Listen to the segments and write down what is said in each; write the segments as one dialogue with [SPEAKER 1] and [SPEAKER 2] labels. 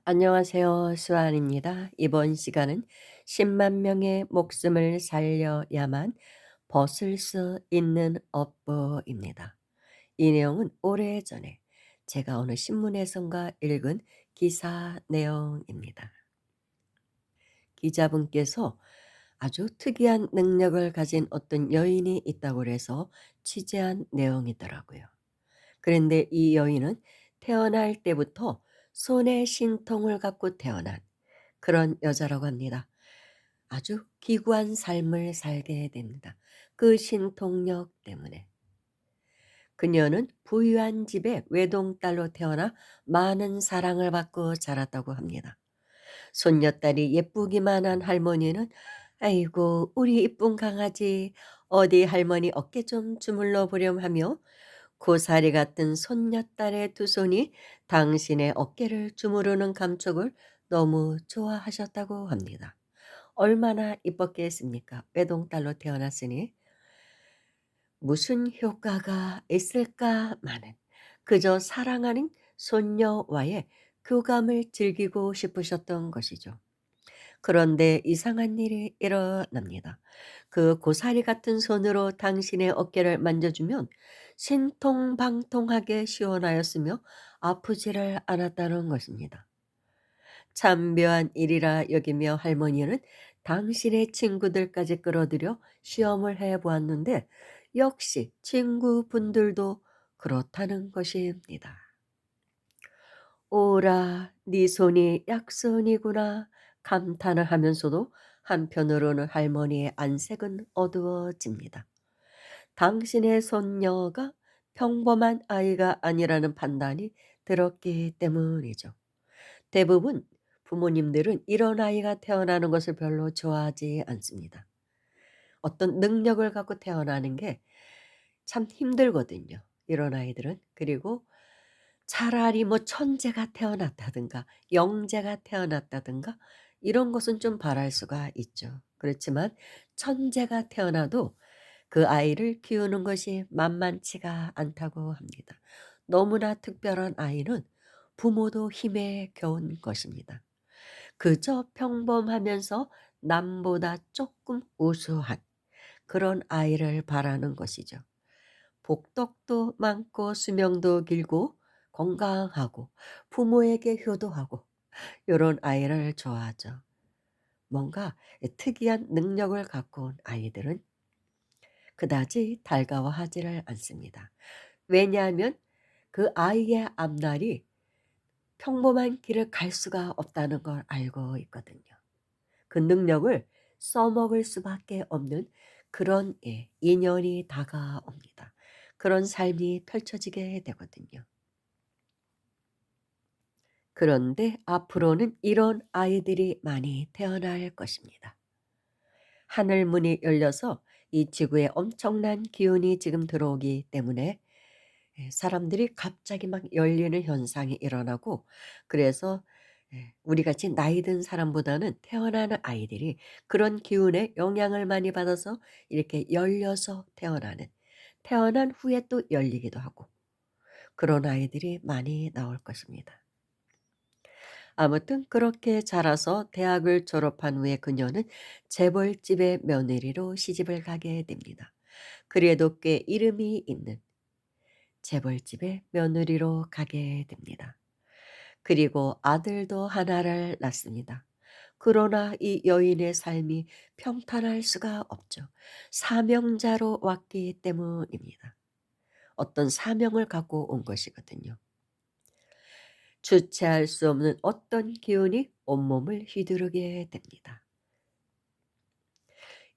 [SPEAKER 1] 안녕하세요. 수아입니다. 이번 시간은 10만 명의 목숨을 살려야만 벗을 수 있는 업보입니다. 이 내용은 오래전에 제가 어느 신문에선가 읽은 기사 내용입니다. 기자분께서 아주 특이한 능력을 가진 어떤 여인이 있다고 해서 취재한 내용이더라고요. 그런데 이 여인은 태어날 때부터 손에 신통을 갖고 태어난 그런 여자라고 합니다. 아주 기구한 삶을 살게 됩니다. 그 신통력 때문에. 그녀는 부유한 집의 외동딸로 태어나 많은 사랑을 받고 자랐다고 합니다. 손녀딸이 예쁘기만 한 할머니는 "아이고 우리 이쁜 강아지 어디 할머니 어깨 좀 주물러 보렴." 하며 고사리 같은 손녀딸의 두 손이 당신의 어깨를 주무르는 감촉을 너무 좋아하셨다고 합니다. 얼마나 이뻤겠습니까? 외동딸로 태어났으니. 무슨 효과가 있을까마는 그저 사랑하는 손녀와의 교감을 즐기고 싶으셨던 것이죠. 그런데 이상한 일이 일어납니다. 그 고사리 같은 손으로 당신의 어깨를 만져주면 신통방통하게 시원하였으며 아프지를 않았다는 것입니다. 참 묘한 일이라 여기며 할머니는 당신의 친구들까지 끌어들여 시험을 해 보았는데 역시 친구분들도 그렇다는 것입니다. "오라 네 손이 약손이구나." 감탄을 하면서도 한편으로는 할머니의 안색은 어두워집니다. 당신의 손녀가 평범한 아이가 아니라는 판단이 들었기 때문이죠. 대부분 부모님들은 이런 아이가 태어나는 것을 별로 좋아하지 않습니다. 어떤 능력을 갖고 태어나는 게 참 힘들거든요, 이런 아이들은. 그리고 차라리 뭐 천재가 태어났다든가 영재가 태어났다든가 이런 것은 좀 바랄 수가 있죠. 그렇지만 천재가 태어나도 그 아이를 키우는 것이 만만치가 않다고 합니다. 너무나 특별한 아이는 부모도 힘에 겨운 것입니다. 그저 평범하면서 남보다 조금 우수한 그런 아이를 바라는 것이죠. 복덕도 많고 수명도 길고 건강하고 부모에게 효도하고 이런 아이를 좋아하죠. 뭔가 특이한 능력을 갖고 온 아이들은 그다지 달가워하지를 않습니다. 왜냐하면 그 아이의 앞날이 평범한 길을 갈 수가 없다는 걸 알고 있거든요. 그 능력을 써먹을 수밖에 없는 그런 인연이 다가옵니다. 그런 삶이 펼쳐지게 되거든요. 그런데 앞으로는 이런 아이들이 많이 태어날 것입니다. 하늘 문이 열려서 이 지구에 엄청난 기운이 지금 들어오기 때문에 사람들이 갑자기 막 열리는 현상이 일어나고 그래서 우리같이 나이 든 사람보다는 태어나는 아이들이 그런 기운에 영향을 많이 받아서 이렇게 열려서 태어나는 태어난 후에 또 열리기도 하고 그런 아이들이 많이 나올 것입니다. 아무튼 그렇게 자라서 대학을 졸업한 후에 그녀는 재벌집의 며느리로 시집을 가게 됩니다. 그래도 꽤 이름이 있는 재벌집의 며느리로 가게 됩니다. 그리고 아들도 하나를 낳습니다. 그러나 이 여인의 삶이 평탄할 수가 없죠. 사명자로 왔기 때문입니다. 어떤 사명을 갖고 온 것이거든요. 주체할 수 없는 어떤 기운이 온몸을 휘두르게 됩니다.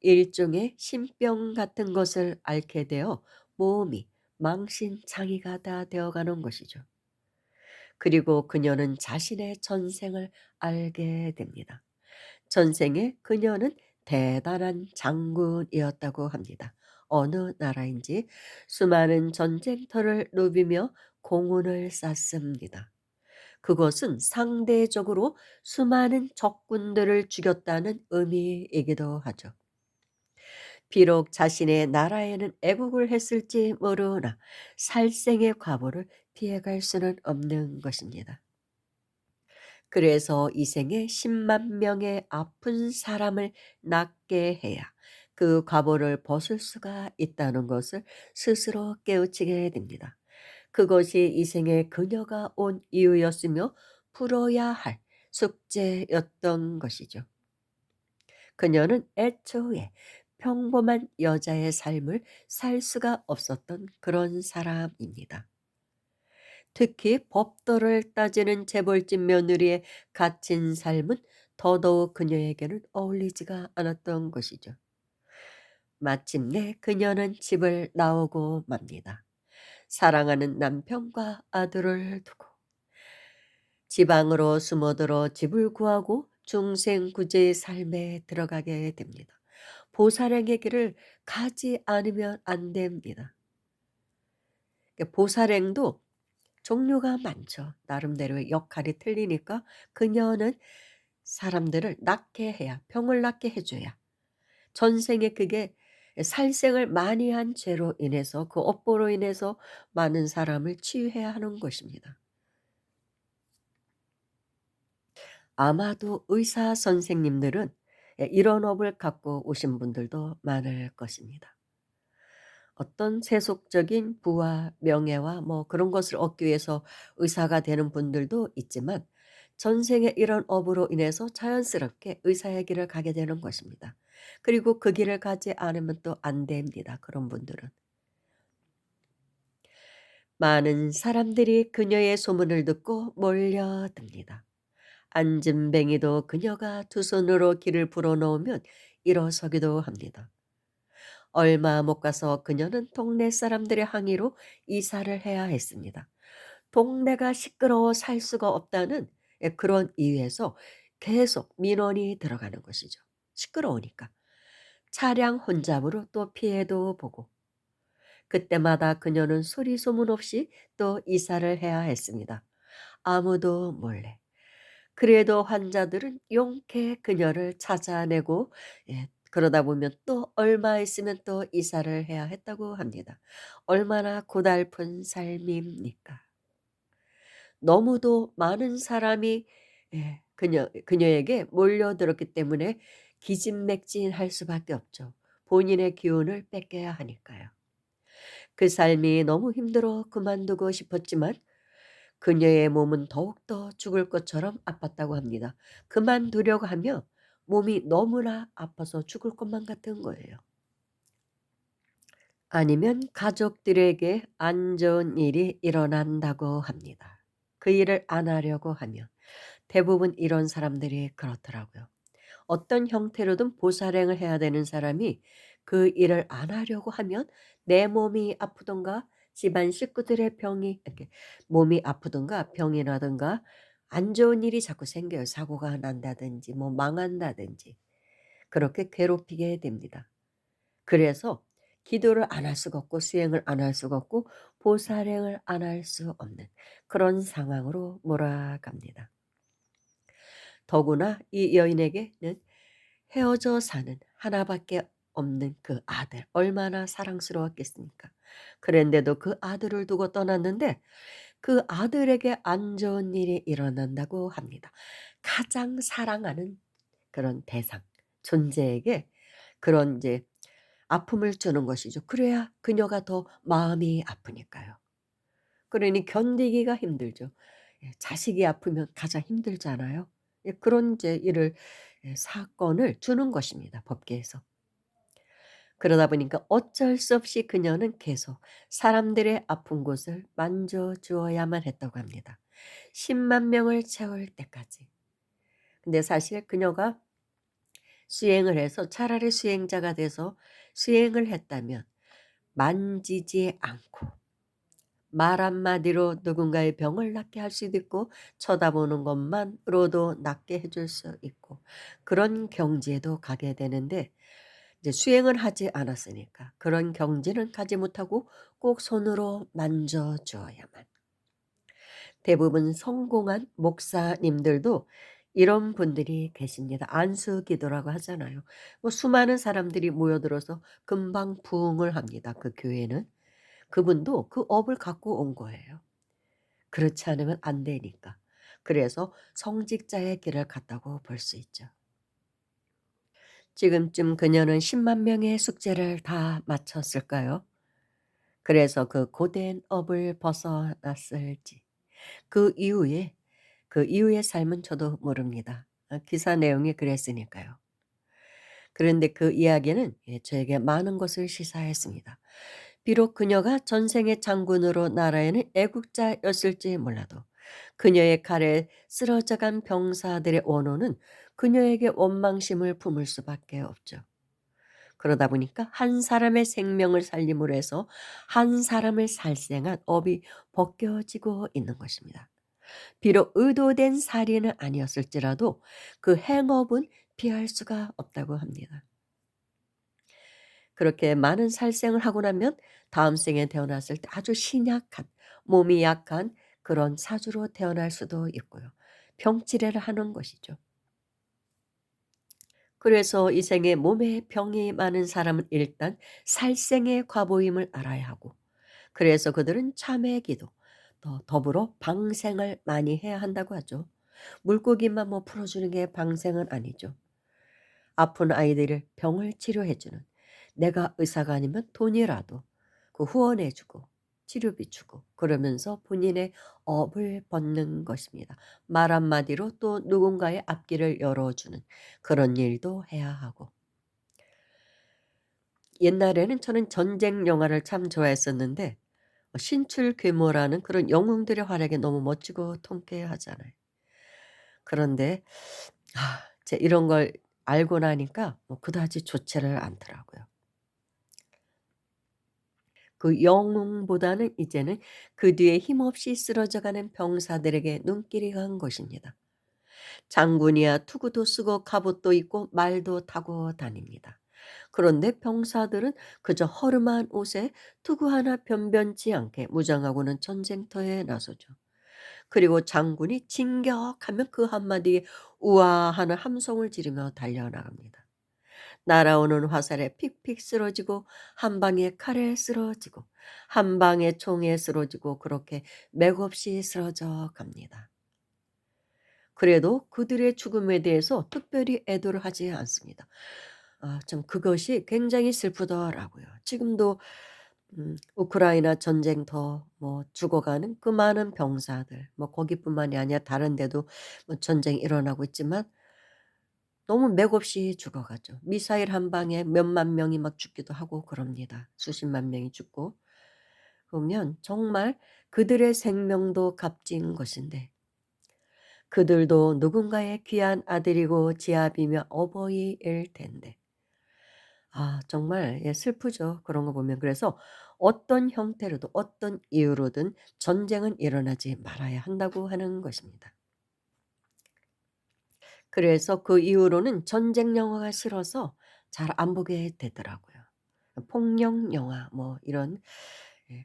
[SPEAKER 1] 일종의 신병 같은 것을 앓게 되어 몸이 망신창이가 다 되어가는 것이죠. 그리고 그녀는 자신의 전생을 알게 됩니다. 전생에 그녀는 대단한 장군이었다고 합니다. 어느 나라인지 수많은 전쟁터를 누비며 공훈을 쌓습니다. 그것은 상대적으로 수많은 적군들을 죽였다는 의미이기도 하죠. 비록 자신의 나라에는 애국을 했을지 모르나 살생의 과보를 피해갈 수는 없는 것입니다. 그래서 이 생에 10만 명의 아픈 사람을 낫게 해야 그 과보를 벗을 수가 있다는 것을 스스로 깨우치게 됩니다. 그것이 이 생에 그녀가 온 이유였으며 풀어야 할 숙제였던 것이죠. 그녀는 애초에 평범한 여자의 삶을 살 수가 없었던 그런 사람입니다. 특히 법도를 따지는 재벌집 며느리의 갇힌 삶은 더더욱 그녀에게는 어울리지가 않았던 것이죠. 마침내 그녀는 집을 나오고 맙니다. 사랑하는 남편과 아들을 두고 지방으로 숨어들어 집을 구하고 중생구제의 삶에 들어가게 됩니다. 보살행의 길을 가지 않으면 안 됩니다. 보살행도 종류가 많죠. 나름대로의 역할이 틀리니까 그녀는 사람들을 낫게 해야, 병을 낫게 해줘야, 전생에 그게 살생을 많이 한 죄로 인해서 그 업보로 인해서 많은 사람을 치유해야 하는 것입니다. 아마도 의사 선생님들은 이런 업을 갖고 오신 분들도 많을 것입니다. 어떤 세속적인 부와 명예와 뭐 그런 것을 얻기 위해서 의사가 되는 분들도 있지만 전생에 이런 업으로 인해서 자연스럽게 의사의 길을 가게 되는 것입니다. 그리고 그 길을 가지 않으면 또 안 됩니다. 그런 분들은. 많은 사람들이 그녀의 소문을 듣고 몰려듭니다. 앉은뱅이도 그녀가 두 손으로 길을 불어넣으면 일어서기도 합니다. 얼마 못 가서 그녀는 동네 사람들의 항의로 이사를 해야 했습니다. 동네가 시끄러워 살 수가 없다는 그런 이유에서 계속 민원이 들어가는 것이죠. 시끄러우니까. 차량 혼잡으로 또 피해도 보고 그때마다 그녀는 소리 소문 없이 또 이사를 해야 했습니다. 아무도 몰래. 그래도 환자들은 용케 그녀를 찾아내고 그러다 보면 또 얼마 있으면 또 이사를 해야 했다고 합니다. 얼마나 고달픈 삶입니까? 너무도 많은 사람이 그녀에게 몰려들었기 때문에 기진맥진할 수밖에 없죠. 본인의 기운을 뺏겨야 하니까요. 그 삶이 너무 힘들어 그만두고 싶었지만 그녀의 몸은 더욱더 죽을 것처럼 아팠다고 합니다. 그만두려고 하며 몸이 너무나 아파서 죽을 것만 같은 거예요. 아니면 가족들에게 안 좋은 일이 일어난다고 합니다. 그 일을 안 하려고 하면 대부분 이런 사람들이 그렇더라고요. 어떤 형태로든 보살행을 해야 되는 사람이 그 일을 안 하려고 하면 내 몸이 아프던가 집안 식구들의 병이 이렇게 몸이 아프든가 병이 나든가 안 좋은 일이 자꾸 생겨요. 사고가 난다든지 뭐 망한다든지 그렇게 괴롭히게 됩니다. 그래서 기도를 안 할 수가 없고 수행을 안 할 수가 없고 보살행을 안 할 수 없는 그런 상황으로 몰아갑니다. 더구나 이 여인에게는 헤어져 사는 하나밖에 없는 그 아들 얼마나 사랑스러웠겠습니까? 그런데도 그 아들을 두고 떠났는데 그 아들에게 안 좋은 일이 일어난다고 합니다. 가장 사랑하는 그런 대상, 존재에게 그런 이제 아픔을 주는 것이죠. 그래야 그녀가 더 마음이 아프니까요. 그러니 견디기가 힘들죠. 자식이 아프면 가장 힘들잖아요. 그런 이제 일을 사건을 주는 것입니다, 법계에서. 그러다 보니까 어쩔 수 없이 그녀는 계속 사람들의 아픈 곳을 만져 주어야만 했다고 합니다. 10만 명을 채울 때까지. 근데 사실 그녀가 수행을 해서 차라리 수행자가 돼서 수행을 했다면 만지지 않고 말 한마디로 누군가의 병을 낫게 할 수도 있고 쳐다보는 것만으로도 낫게 해줄 수 있고 그런 경지에도 가게 되는데 이제 수행을 하지 않았으니까 그런 경지는 가지 못하고 꼭 손으로 만져 주어야만. 대부분 성공한 목사님들도 이런 분들이 계십니다. 안수기도라고 하잖아요. 뭐 수많은 사람들이 모여들어서 금방 부흥을 합니다. 그 교회는. 그분도 그 업을 갖고 온 거예요. 그렇지 않으면 안 되니까. 그래서 성직자의 길을 갔다고 볼 수 있죠. 지금쯤 그녀는 10만 명의 숙제를 다 마쳤을까요? 그래서 그 고된 업을 벗어났을지 그 이후의 삶은 저도 모릅니다. 기사 내용이 그랬으니까요. 그런데 그 이야기는 저에게 많은 것을 시사했습니다. 비록 그녀가 전생의 장군으로 나라에는 애국자였을지 몰라도 그녀의 칼에 쓰러져간 병사들의 원호는 그녀에게 원망심을 품을 수밖에 없죠. 그러다 보니까 한 사람의 생명을 살림으로 해서 한 사람을 살생한 업이 벗겨지고 있는 것입니다. 비록 의도된 살인은 아니었을지라도 그 행업은 피할 수가 없다고 합니다. 그렇게 많은 살생을 하고 나면 다음 생에 태어났을 때 아주 신약한 몸이 약한 그런 사주로 태어날 수도 있고요. 병치레를 하는 것이죠. 그래서 이 생에 몸에 병이 많은 사람은 일단 살생의 과보임을 알아야 하고 그래서 그들은 참회 기도 또 더불어 방생을 많이 해야 한다고 하죠. 물고기만 뭐 풀어주는 게 방생은 아니죠. 아픈 아이들을 병을 치료해 주는 내가 의사가 아니면 돈이라도 그 후원해 주고 치료비 주고 그러면서 본인의 업을 벗는 것입니다. 말 한마디로 또 누군가의 앞길을 열어주는 그런 일도 해야 하고 옛날에는 저는 전쟁 영화를 참 좋아했었는데 신출귀모라는 그런 영웅들의 활약이 너무 멋지고 통쾌하잖아요. 그런데 제 이런 걸 알고 나니까 뭐 그다지 좋지를 않더라고요. 그 영웅보다는 이제는 그 뒤에 힘없이 쓰러져 가는 병사들에게 눈길이 간 것입니다. 장군이야 투구도 쓰고 갑옷도 입고 말도 타고 다닙니다. 그런데 병사들은 그저 허름한 옷에 투구 하나 변변치 않게 무장하고는 전쟁터에 나서죠. 그리고 장군이 진격하면 그 한마디에 우아하는 함성을 지르며 달려나갑니다. 날아오는 화살에 픽픽 쓰러지고 한 방에 칼에 쓰러지고 한 방에 총에 쓰러지고 그렇게 맥없이 쓰러져 갑니다. 그래도 그들의 죽음에 대해서 특별히 애도를 하지 않습니다. 참 그것이 굉장히 슬프더라고요. 지금도 우크라이나 전쟁터 뭐 죽어가는 그 많은 병사들 뭐 거기뿐만이 아니라 다른 데도 뭐 전쟁이 일어나고 있지만 너무 맥없이 죽어가죠. 미사일 한 방에 몇만 명이 막 죽기도 하고 그럽니다. 수십만 명이 죽고. 그러면 정말 그들의 생명도 값진 것인데 그들도 누군가의 귀한 아들이고 지아비며 어버이일 텐데. 정말 슬프죠. 그런 거 보면. 그래서 어떤 형태로도 어떤 이유로든 전쟁은 일어나지 말아야 한다고 하는 것입니다. 그래서 그 이후로는 전쟁 영화가 싫어서 잘 안 보게 되더라고요. 폭력 영화 뭐 이런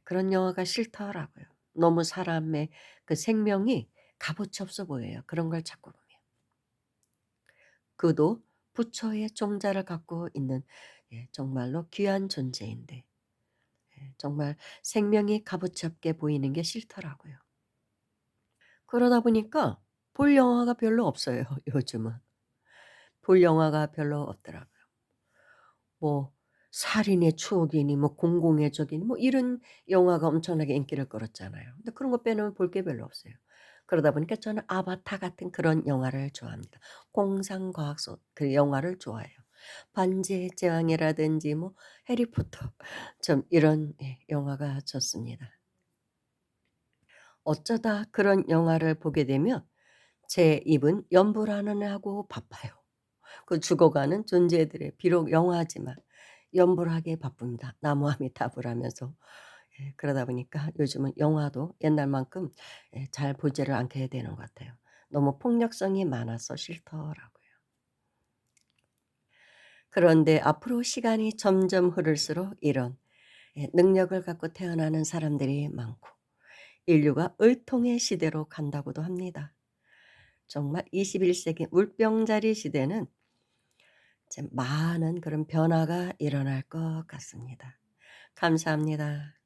[SPEAKER 1] 그런 영화가 싫더라고요. 너무 사람의 그 생명이 값어치 없어 보여요, 그런 걸 자꾸 보면. 그도 부처의 종자를 갖고 있는 정말로 귀한 존재인데 정말 생명이 값어치 없게 보이는 게 싫더라고요. 그러다 보니까 볼 영화가 별로 없어요, 요즘은. 볼 영화가 별로 없더라고요. 뭐 살인의 추억이니 뭐 공공의 적이니 뭐 이런 영화가 엄청나게 인기를 끌었잖아요. 근데 그런 거 빼놓으면 볼 게 별로 없어요. 그러다 보니까 저는 아바타 같은 그런 영화를 좋아합니다. 공상과학소 그 영화를 좋아해요. 반지의 제왕이라든지 뭐 해리포터 좀 이런 영화가 좋습니다. 어쩌다 그런 영화를 보게 되면 제 입은 연보라는 하고 바빠요. 그 죽어가는 존재들의 비록 영화지만 연불하게 바쁩니다. 나무아미타불 하면서. 그러다 보니까 요즘은 영화도 옛날만큼 잘 보지를 않게 되는 것 같아요. 너무 폭력성이 많아서 싫더라고요. 그런데 앞으로 시간이 점점 흐를수록 이런 능력을 갖고 태어나는 사람들이 많고 인류가 을통의 시대로 간다고도 합니다. 정말 21세기 물병자리 시대는 참 많은 그런 변화가 일어날 것 같습니다. 감사합니다.